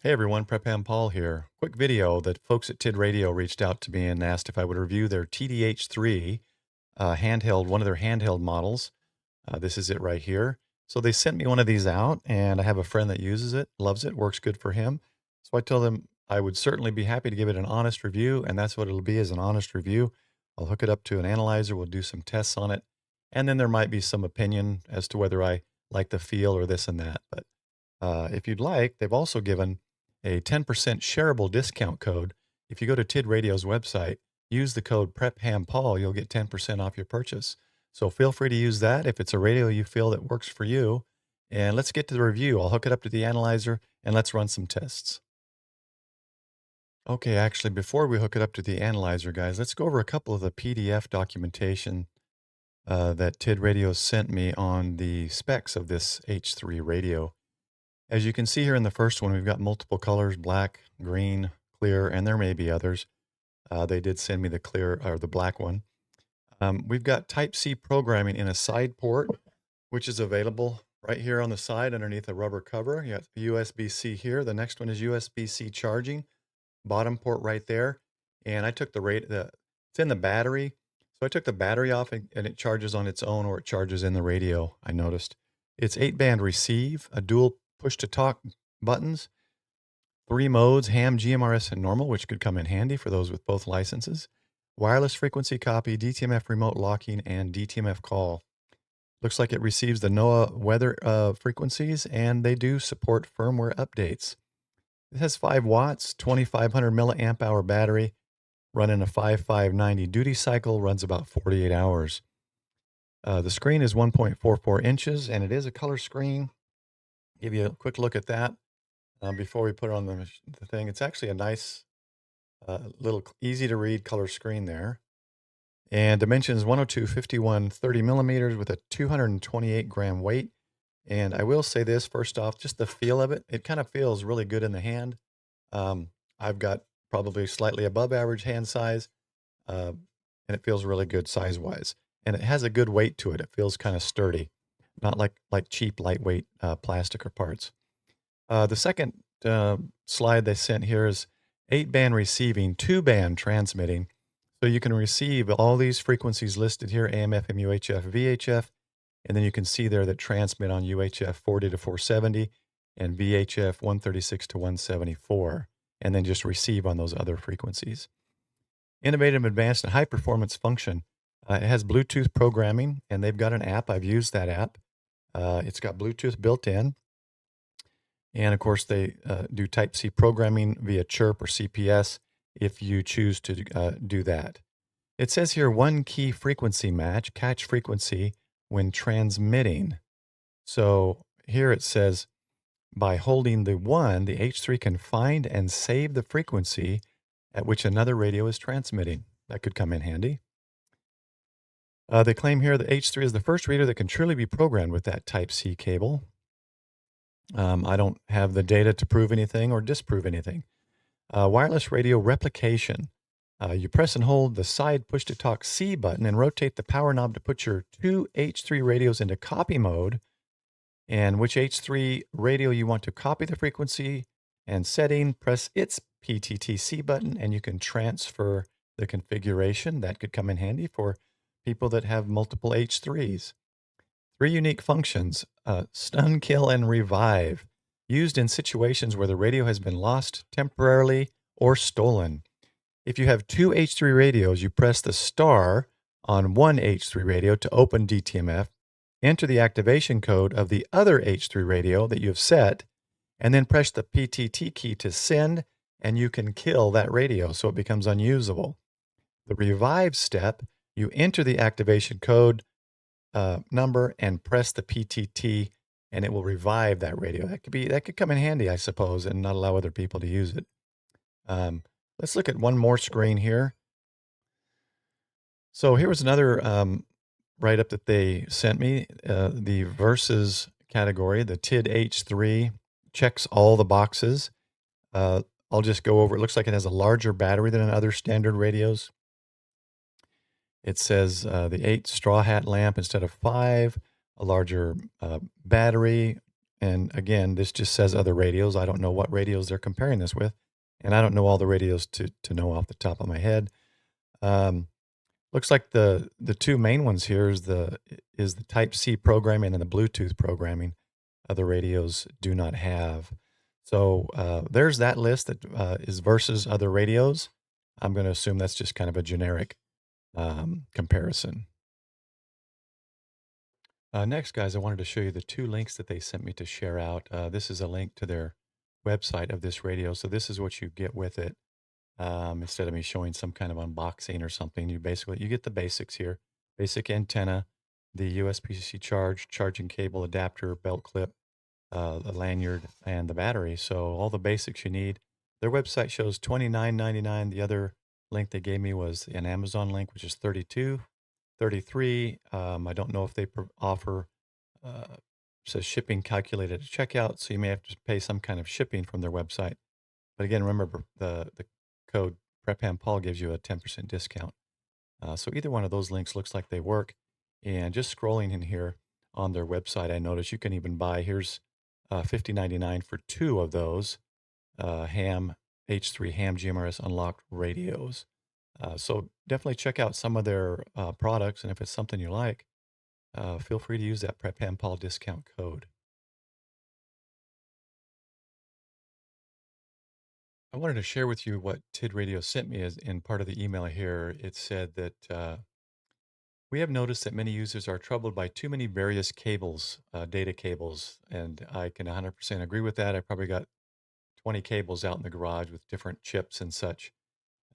Hey everyone, PREPAM Paul here. Quick video that folks at TID Radio reached out to me and asked if I would review their TDH3 handheld, one of their handheld models. This is it right here. So they sent me one of these out, and I have a friend that uses it, loves it, works good for him. So I told them I would certainly be happy to give it an honest review, and that's what it'll be, is an honest review. I'll hook it up to an analyzer, we'll do some tests on it, and then there might be some opinion as to whether I like the feel or this and that. But if you'd like, they've also given a 10% shareable discount code. If you go to TID Radio's website, use the code PrepHamPaul, you'll get 10% off your purchase. So feel free to use that if it's a radio you feel that works for you. And let's get to the review. I'll hook it up to the analyzer and let's run some tests. Okay, actually, before we hook it up to the analyzer, guys, let's go over a couple of the PDF documentation that TID Radio sent me on the specs of this H3 radio. As you can see here in the first one, we've got multiple colors: black, green, clear, and there may be others. They did send me the clear or the black one. We've got Type-C programming in a side port, which is available right here on the side underneath a rubber cover. You got USB-C here. The next one is USB-C charging, bottom port right there. And I took it's in the battery. So I took the battery off and it charges on its own, or it charges in the radio, I noticed. It's 8-band receive, a dual push-to-talk buttons, 3 modes: ham, GMRS, and normal, which could come in handy for those with both licenses. Wireless frequency copy, DTMF remote locking, and DTMF call. Looks like it receives the NOAA weather frequencies, and they do support firmware updates. It has 5 watts, 2500 milliamp hour battery, running a 5590 duty cycle, runs about 48 hours. The screen is 1.44 inches, and it is a color screen. Give you a quick look at that before we put it on the thing. It's actually a nice, little easy to read color screen there. And dimensions 102, 51, 30 millimeters with a 228 gram weight. And I will say this first off, just the feel of it, it kind of feels really good in the hand. I've got probably slightly above average hand size, and it feels really good size-wise. And it has a good weight to it. It feels kind of sturdy, not like cheap, lightweight plastic or parts. The second slide they sent here is 8-band receiving, 2-band transmitting. So you can receive all these frequencies listed here: AM, FM, UHF, VHF, and then you can see there that transmit on UHF 40 to 470 and VHF 136 to 174, and then just receive on those other frequencies. Innovative, advanced, and high performance function. It has Bluetooth programming, and they've got an app. I've used that app. It's got Bluetooth built in. And of course, they do Type-C programming via chirp or CPS if you choose to do that. It says here 1 key frequency match, catch frequency when transmitting. So here it says by holding the 1, the H3 can find and save the frequency at which another radio is transmitting. That could come in handy. They claim here the H3 is the first radio that can truly be programmed with that Type-C cable. I don't have the data to prove anything or disprove anything. Wireless radio replication. You press and hold the side push-to-talk C button and rotate the power knob to put your 2 H3 radios into copy mode, and which H3 radio you want to copy the frequency and setting, press its PTTC button, and you can transfer the configuration. That could come in handy for people that have multiple H3s. 3 unique functions: stun, kill, and revive, used in situations where the radio has been lost temporarily or stolen. If you have 2 H3 radios, you press the star on one H3 radio to open DTMF, enter the activation code of the other H3 radio that you have set, and then press the PTT key to send, and you can kill that radio so it becomes unusable. The revive step, you enter the activation code number and press the PTT, and it will revive that radio. That could come in handy, I suppose, and not allow other people to use it. Let's look at one more screen here. So here was another write-up that they sent me. The Versus category, the TID H3, checks all the boxes. I'll just go over. It looks like it has a larger battery than other standard radios. It says the 8 straw hat lamp instead of 5, a larger battery, And again, this just says other radios. I don't know what radios they're comparing this with, and I don't know all the radios to know off the top of my head. Um, Looks like the two main ones here is the Type C programming and the Bluetooth programming. Other radios do not have. So there's that list that is versus other radios. I'm going to assume that's just kind of a generic comparison. Next, guys, I wanted to show you the two links that they sent me to share out. This is a link to their website of this radio. So this is what you get with it. Instead of me showing some kind of unboxing or something, you get the basics here: basic antenna, the USB-C charging cable, adapter, belt clip, the lanyard, and the battery. So all the basics you need. Their website shows $29.99. The other link they gave me was an Amazon link, which is 32, 33. I don't know if they offer uh, says shipping calculated at checkout, so you may have to pay some kind of shipping from their website. But again, remember the code PrepHamPaul gives you a 10% discount. So either one of those links looks like they work. And just scrolling in here on their website, I noticed you can even buy, here's $50.99 for two of those ham H3 ham GMRS unlocked radios. So definitely check out some of their products. And if it's something you like, feel free to use that PrepHamPaul discount code. I wanted to share with you what TID Radio sent me as in part of the email here. It said that we have noticed that many users are troubled by too many various cables, data cables, and I can 100% agree with that. I probably got 20 cables out in the garage with different chips and such.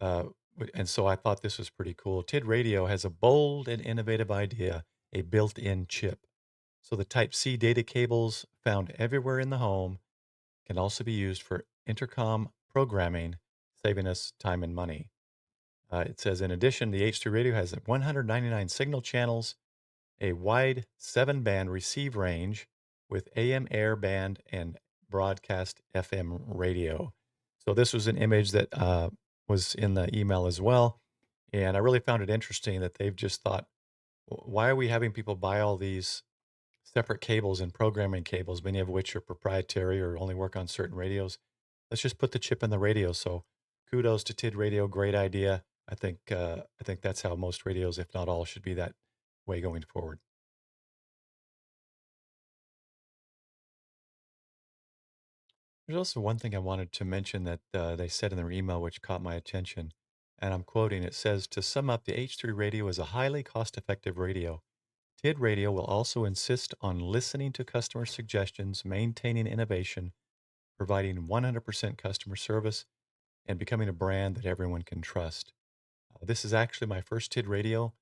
And so I thought this was pretty cool. TID Radio has a bold and innovative idea, a built-in chip. So the Type C data cables found everywhere in the home can also be used for intercom programming, saving us time and money. It says, in addition, the H3 radio has 199 signal channels, a wide 7-band receive range with AM air band and broadcast FM radio. So this was an image that was in the email as well. And I really found it interesting that they've just thought, why are we having people buy all these separate cables and programming cables, many of which are proprietary or only work on certain radios? Let's just put the chip in the radio. So kudos to TID Radio. Great idea. I think that's how most radios, if not all, should be that way going forward. There's also one thing I wanted to mention that they said in their email, which caught my attention. And I'm quoting, it says, to sum up, the H3 radio is a highly cost effective radio. TID Radio will also insist on listening to customer suggestions, maintaining innovation, providing 100% customer service, and becoming a brand that everyone can trust. This is actually my first TID radio.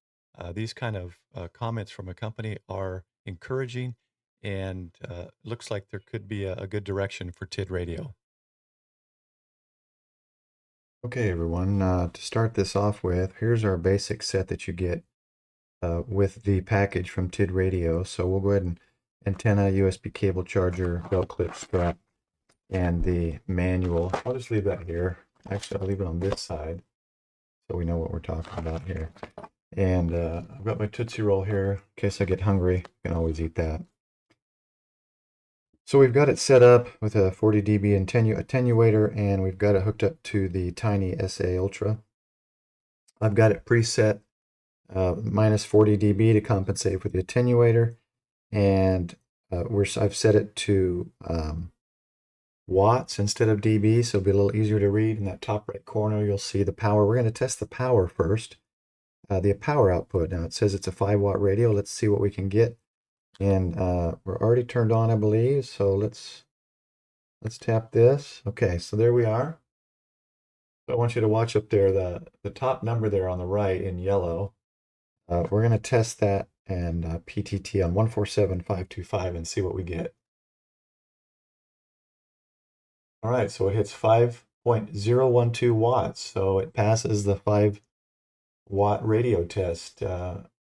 These kind of comments from a company are encouraging, and looks like there could be a good direction for TID radio. Okay, everyone, to start this off with, here's our basic set that you get with the package from TID Radio. So we'll go ahead and antenna, USB cable charger, belt clip strap, and the manual. I'll just leave that here. Actually, I'll leave it on this side so we know what we're talking about here. And I've got my Tootsie Roll here in case I get hungry. I can always eat that. So we've got it set up with a 40 dB attenuator, and we've got it hooked up to the Tiny SA Ultra. I've got it preset minus 40 dB to compensate for the attenuator, and I've set it to watts instead of dB, so it'll be a little easier to read. In that top right corner, you'll see the power. We're going to test the power first, the power output. Now it says it's a 5-watt radio. Let's see what we can get. And we're already turned on, I believe. So let's tap this. Okay, so there we are. So I want you to watch up there, the top number there on the right in yellow. We're going to test that and PTT on 147.525 and see what we get. All right, so it hits 5.012 watts. So it passes the 5-watt radio test.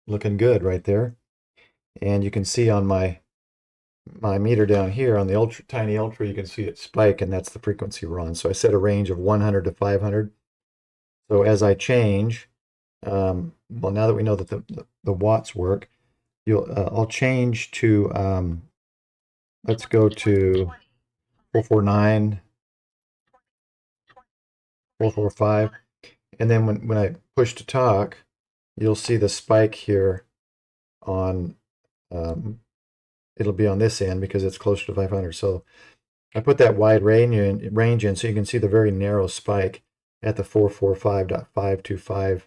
Looking good right there. And you can see on my meter down here on the Tiny Ultra, you can see it spike, and that's the frequency we're on. So I set a range of 100 to 500. So as I change, well, now that we know that the watts work, I'll change to let's go to 449, 445. And then when I push to talk, you'll see the spike here on, it'll be on this end because it's closer to 500. So I put that wide range in so you can see the very narrow spike at the 445.525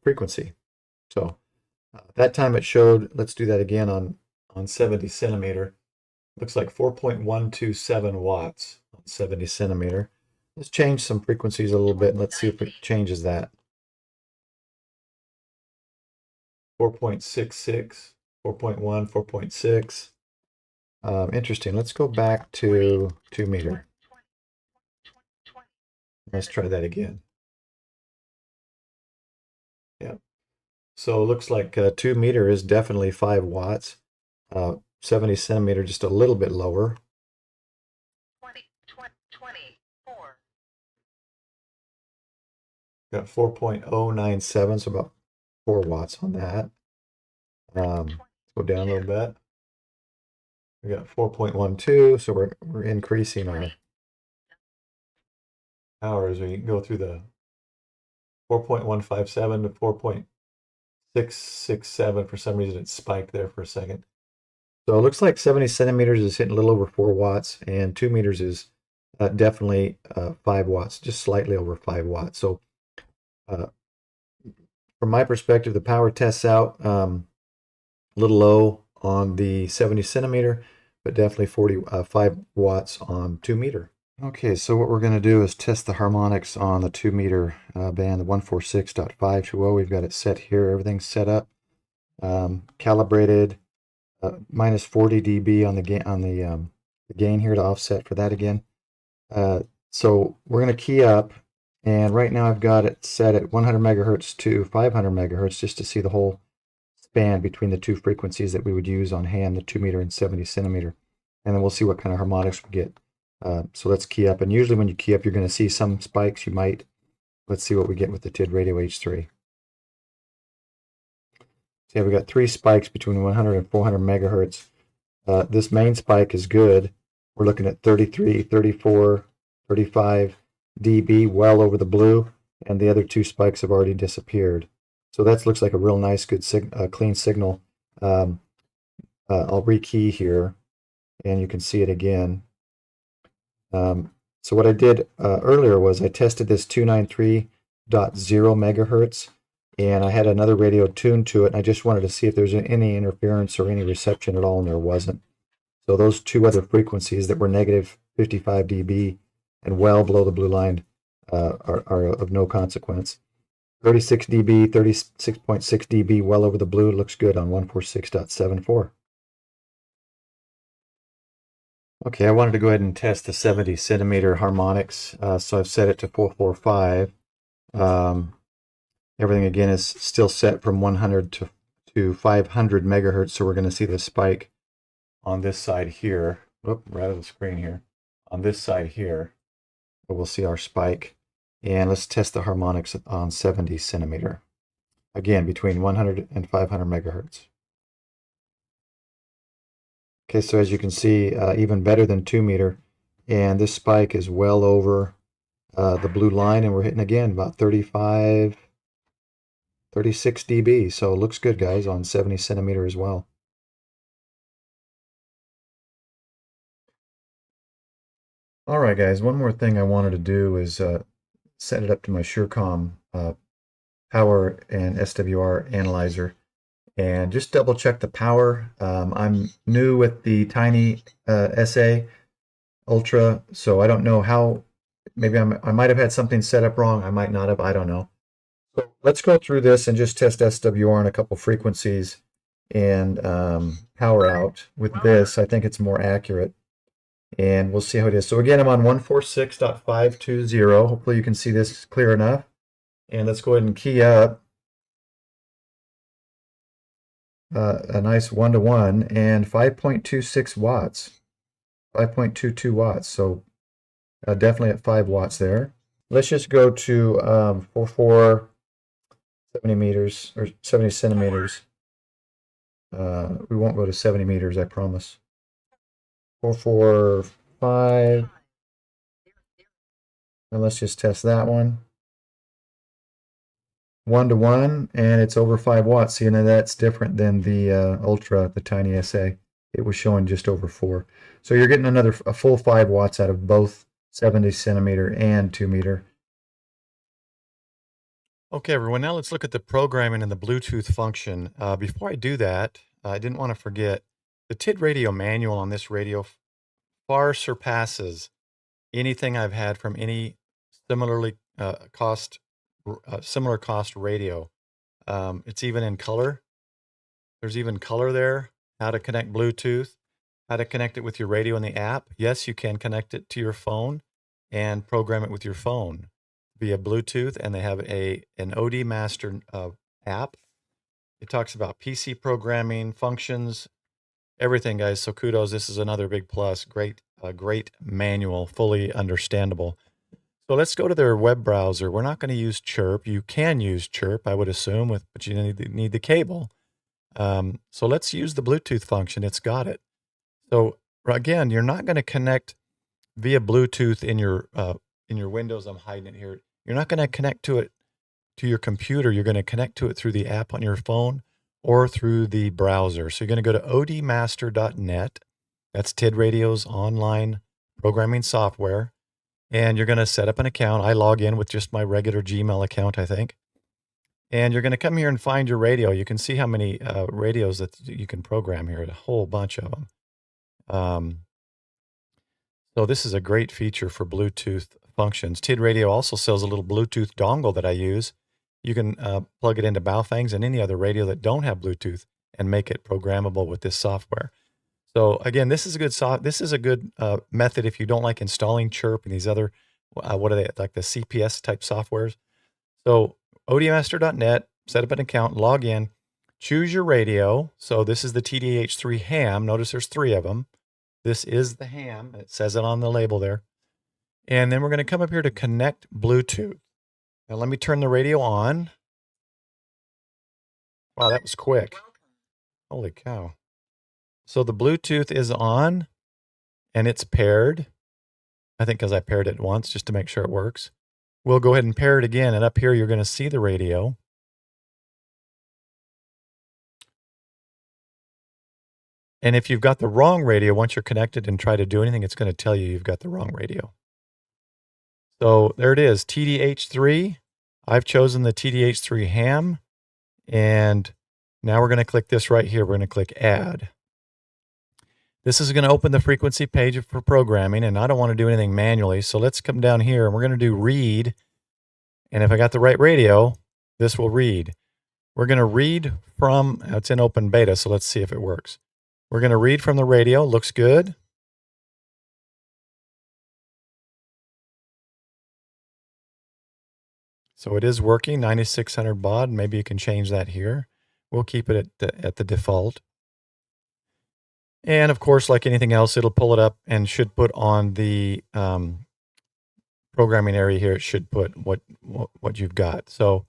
frequency. So that time it showed, let's do that again on 70 centimeter. Looks like 4.127 watts on 70 centimeter. Let's change some frequencies a little bit and let's see if it changes that. 4.66, 4.1, 4.6. Interesting. Let's go back to 2 meter. Let's try that again. Yeah. So it looks like 2 meter is definitely 5 watts. 70 centimeter, just a little bit lower. 24. Got 4.097, so about 4 watts on that. Let's go down a little bit. We got 4.12, so we're increasing our hours. We go through the 4.157 to 4.667. For some reason, it spiked there for a second. So it looks like 70 centimeters is hitting a little over 4 watts, and 2 meters is definitely 5 watts, just slightly over 5 watts. So from my perspective, the power tests out a little low on the 70 centimeter, but definitely 5 watts on 2 meter. Okay, so what we're going to do is test the harmonics on the 2 meter band, the 146.520. We've got it set here. Everything's set up, calibrated, minus 40 dB on the gain here to offset for that again. So we're going to key up, and right now I've got it set at 100 megahertz to 500 megahertz just to see the whole span between the two frequencies that we would use on ham, the 2 meter and 70 centimeter. And then we'll see what kind of harmonics we get. So let's key up. And usually when you key up, you're going to see some spikes. Let's see what we get with the TIDRADIO H3. So yeah, we got 3 spikes between 100 and 400 megahertz. This main spike is good. We're looking at 33, 34, 35 dB, well over the blue, and the other 2 spikes have already disappeared. So that looks like a real nice, good, clean signal. I'll rekey here, and you can see it again. So what I did earlier was I tested this 293.0 megahertz, and I had another radio tuned to it, and I just wanted to see if there's any interference or any reception at all, and there wasn't. So those 2 other frequencies that were negative 55 dB and well below the blue line are of no consequence. 36 dB, 36.6 dB, well over the blue, looks good on 146.74. Okay, I wanted to go ahead and test the 70 centimeter harmonics, so I've set it to 445. Everything again is still set from 100 to 500 megahertz, so we're going to see the spike on this side here. Whoop, right on the screen here. On this side here, we'll see our spike. And let's test the harmonics on 70 centimeter. Again, between 100 and 500 megahertz. Okay, so as you can see, even better than 2 meter. And this spike is well over the blue line, and we're hitting again about 35, 36 dB. So it looks good, guys, on 70 centimeter as well. All right, guys, one more thing I wanted to do is set it up to my SureCom power and SWR analyzer and just double check the power. I'm new with the Tiny SA Ultra, so I don't know how, maybe I might have had something set up wrong. I might not have, I don't know. So let's go through this and just test SWR on a couple frequencies and power out. With this, I think it's more accurate. And we'll see how it is. So again, I'm on 146.520. Hopefully you can see this clear enough. And let's go ahead and key up a nice 1-to-1 and 5.26 watts, 5.22 watts. So definitely at 5 watts there. Let's just go to 70 meters or 70 centimeters. We won't go to 70 meters, I promise. 445. And let's just test that one. 1-to-1, and it's over 5 watts. So, that's different than the Ultra, the Tiny SA. It was showing just over 4. So you're getting a full 5 watts out of both 70 centimeter and 2 meter. Okay, everyone, now let's look at the programming and the Bluetooth function. Before I do that, I didn't want to forget the TID radio manual on this radio far surpasses anything I've had from any similarly similar cost radio. It's even in color. There's even color there, how to connect Bluetooth, how to connect it with your radio in the app. Yes, you can connect it to your phone and program it with your phone via Bluetooth, and they have an OD Master app. It talks about PC programming, functions, everything, guys. So kudos. This is another big plus. Great manual, fully understandable. So let's go to their web browser. We're not going to use Chirp. You can use Chirp, I would assume, but you need the cable. So let's use the Bluetooth function. It's got it. So again, you're not going to connect via Bluetooth in your Windows. I'm hiding it here. You're not going to connect to it to your computer. You're going to connect to it through the app on your phone or through the browser. So you're going to go to odmaster.net. That's TID Radio's online programming software. And you're going to set up an account. I log in with just my regular Gmail account, I think. And you're going to come here and find your radio. You can see how many radios that you can program here, a whole bunch of them. So this is a great feature for Bluetooth functions. TID Radio also sells a little Bluetooth dongle that I use. You can plug it into Baofangs and any other radio that don't have Bluetooth and make it programmable with this software. So again, this is a good method if you don't like installing Chirp and these other, what are they, like the CPS type softwares. So odmaster.net, set up an account, log in, choose your radio. So this is the TDH3 ham. Notice there's 3 of them. This is the ham. It says it on the label there. And then we're going to come up here to connect Bluetooth. Now let me turn the radio on. Wow, that was quick. Holy cow. So the Bluetooth is on and it's paired. I think because I paired it once just to make sure it works. We'll go ahead and pair it again. And up here, you're going to see the radio. And if you've got the wrong radio, once you're connected and try to do anything, it's going to tell you you've got the wrong radio. So there it is, TDH3. I've chosen the TDH3 ham. And now we're going to click this right here. We're going to click add. This is going to open the frequency page for programming, and I don't want to do anything manually. So let's come down here and we're going to do read. And if I got the right radio, this will read. We're going to read from, it's in open beta, so let's see if it works. We're going to read from the radio. Looks good. So it is working, 9600 baud. Maybe you can change that here. We'll keep it at the default. And of course, like anything else, it'll pull it up and should put on the programming area here. It should put what you've got. So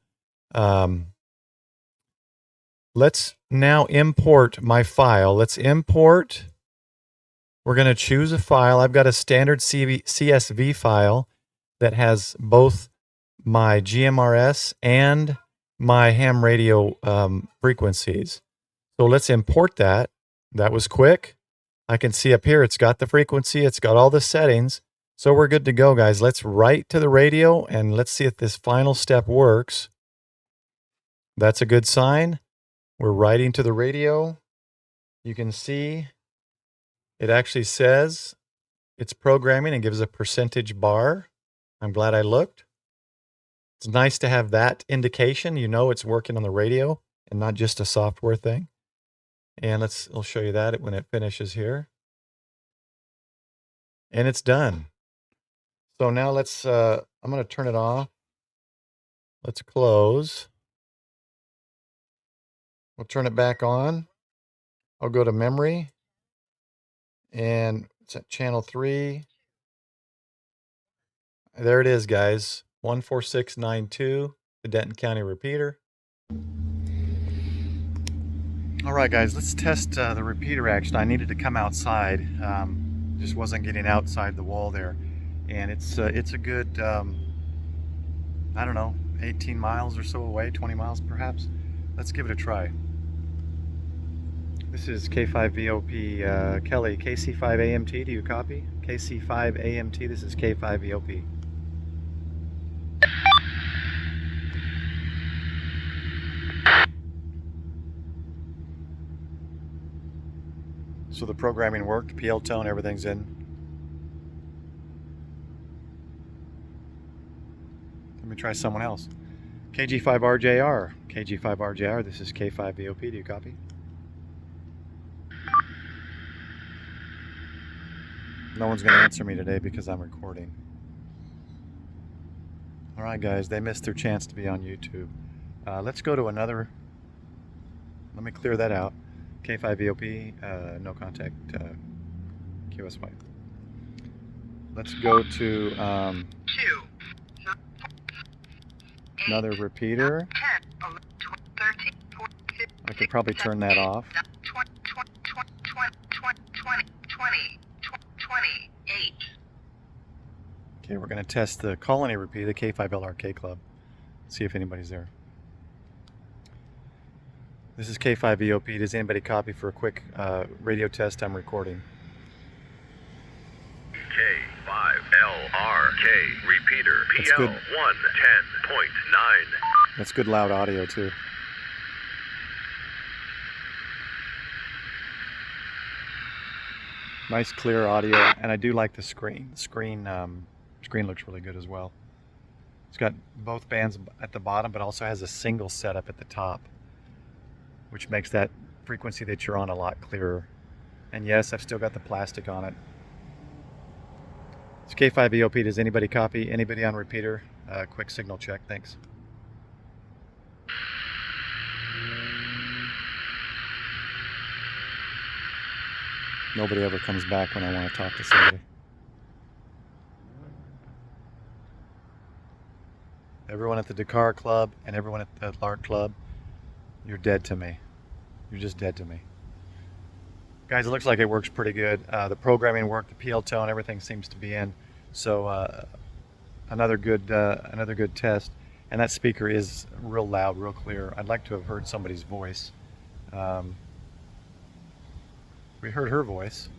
let's now import my file. Let's import. We're going to choose a file. I've got a standard CSV file that has both my GMRS and my ham radio frequencies. So let's import that. That was quick. I can see up here, it's got the frequency. It's got all the settings. So we're good to go, guys. Let's write to the radio and let's see if this final step works. That's a good sign. We're writing to the radio. You can see it actually says it's programming and gives a percentage bar. I'm glad I looked. It's nice to have that indication. You know it's working on the radio and not just a software thing. And I'll show you that when it finishes here. And it's done. So now I'm going to turn it off. Let's close. We'll turn it back on. I'll go to memory. And it's at channel 3. There it is, guys. 14692, the Denton County repeater. All right, guys, let's test the repeater action. I needed to come outside. Just wasn't getting outside the wall there. And it's a good, I don't know, 18 miles or so away, 20 miles perhaps. Let's give it a try. This is K5VOP Kelly, KC5AMT. Do you copy? KC5AMT, this is K5VOP. So the programming worked, PL tone, everything's in. Let me try someone else. KG5RJR, KG5RJR, this is K5VOP. Do you copy? No one's going to answer me today because I'm recording. All right, guys, they missed their chance to be on YouTube. Let's go to another. Let me clear that out. K5VOP, no contact, QSY. Let's go to another repeater. I could probably turn that off. Okay, we're going to test the colony repeater, the K5LRK Club. See if anybody's there. This is K5VOP. Does anybody copy for a quick radio test? I'm recording. K5LRK repeater PL 110.9. That's good loud audio too. Nice clear audio, and I do like the screen. The screen looks really good as well. It's got both bands at the bottom, but also has a single setup at the top, which makes that frequency that you're on a lot clearer. And yes, I've still got the plastic on it. It's K5VOP. Does anybody copy? Anybody on repeater? Quick signal check. Thanks. Nobody ever comes back when I want to talk to somebody. Everyone at the Dakar Club and everyone at the Lark Club, you're dead to me. You're just dead to me. Guys, it looks like it works pretty good. The programming worked, the PL tone, everything seems to be in. So another good test. And that speaker is real loud, real clear. I'd like to have heard somebody's voice. We heard her voice.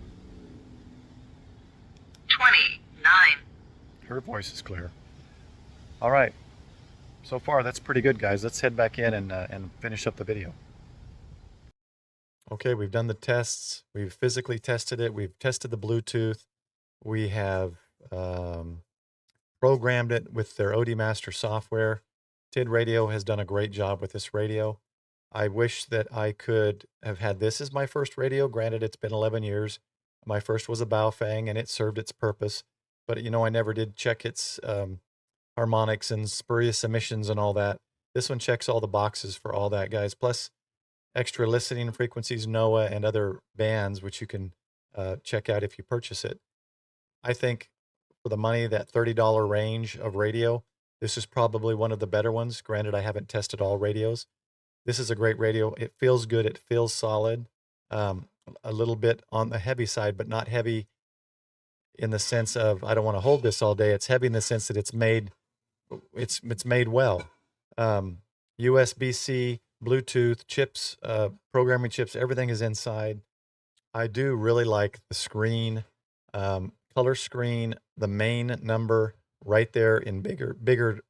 29. Her voice is clear. All right. So far, that's pretty good, guys. Let's head back in and finish up the video. Okay, we've done the tests. We've physically tested it. We've tested the Bluetooth. We have programmed it with their OD Master software. TID Radio has done a great job with this radio. I wish that I could have had this as my first radio. Granted, it's been 11 years. My first was a Baofeng, and it served its purpose. But, you know, I never did check its harmonics and spurious emissions and all that. This one checks all the boxes for all that, guys. Plus, extra listening frequencies, NOAA, and other bands, which you can check out if you purchase it. I think for the money, that $30 range of radio, this is probably one of the better ones. Granted, I haven't tested all radios. This is a great radio. It feels good. It feels solid. A little bit on the heavy side, but not heavy in the sense of I don't want to hold this all day. It's heavy in the sense that it's made well. USB-C, Bluetooth, chips, programming chips, everything is inside. I do really like the screen, color screen, the main number right there in bigger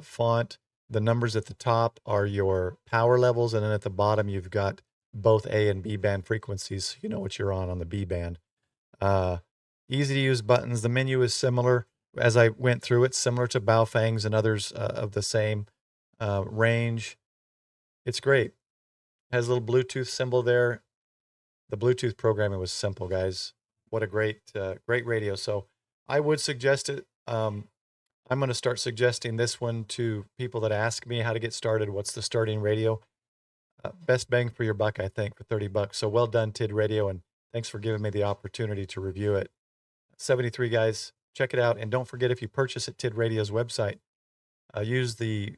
font. The numbers at the top are your power levels, and then at the bottom you've got both A and B band frequencies, so you know what you're on the B band. Easy to use buttons. The menu is similar. As I went through it, similar to Baofeng's and others of the same range. It's great. Has a little Bluetooth symbol there. The Bluetooth programming was simple, guys. What a great radio. So I would suggest it. I'm going to start suggesting this one to people that ask me how to get started. What's the starting radio? Best bang for your buck, I think, for $30. So well done, TID Radio, and thanks for giving me the opportunity to review it. 73, guys. Check it out. And don't forget, if you purchase at TID Radio's website, use the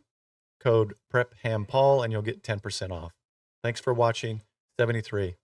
code PREPHAMPAUL and you'll get 10% off. Thanks for watching. 73.